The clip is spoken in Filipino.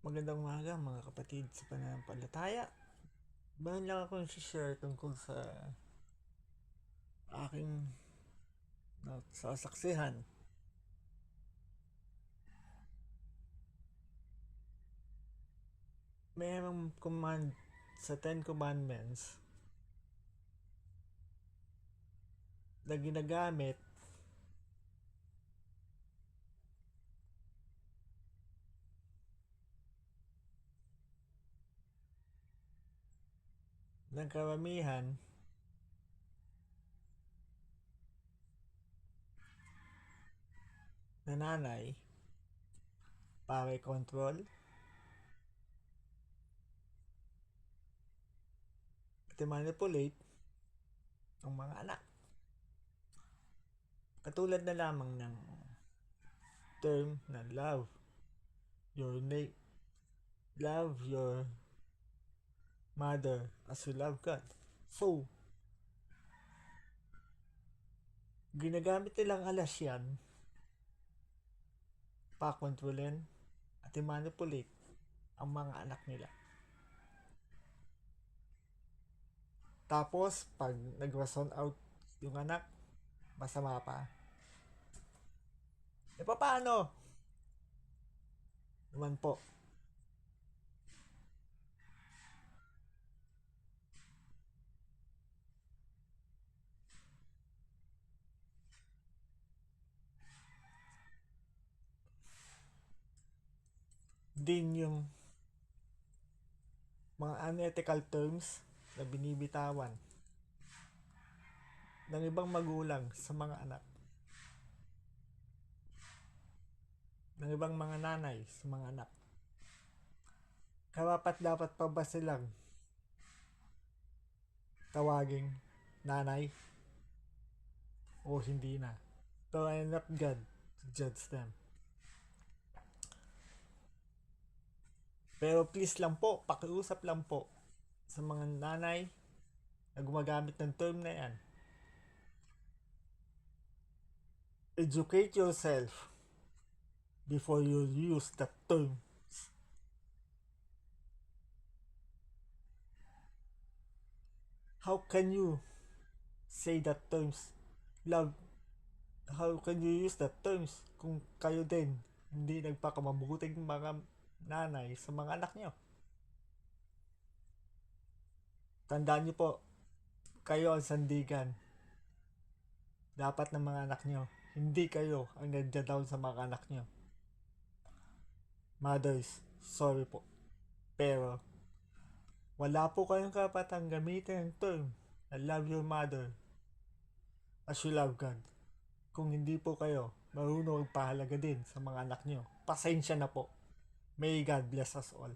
Magandang umaga mga kapatid sa pananampalataya. Meron lang akong share tungkol sa aking sasaksihan. Mayroong command sa Ten Commandments na ginagamit ng karamihan na nanay para i-control at i-manipulate ang mga anak. Katulad na lamang ng term na love your mother as you love God. So, ginagamit nilang alas yan pa-kontrolin at i-manipulate ang mga anak nila. Tapos, pag nag-reson out yung anak, masama pa. E paano? Naman po. Din yung mga unethical terms na binibitawan ng ibang magulang sa mga anak, ng ibang mga nanay sa mga anak. Karapat dapat pa ba silang tawaging nanay o hindi na? So I'm not God to judge them. Pero please lang po, pakiusap lang po sa mga nanay na gumagamit ng term na yan. Educate yourself before you use that term. How can you say that terms? Love, how can you use that terms kung kayo din hindi nagpakamabuting mga nanay sa mga anak nyo? Tandaan nyo po, kayo ang sandigan dapat ng mga anak nyo. Hindi kayo ang nagda-down sa mga anak nyo. Mothers, sorry po. Pero, wala po kayong karapatang gamitin ang term na love your mother as you love God. Kung hindi po kayo marunong magpahalaga din sa mga anak nyo. Pasensya na po. May God bless us all.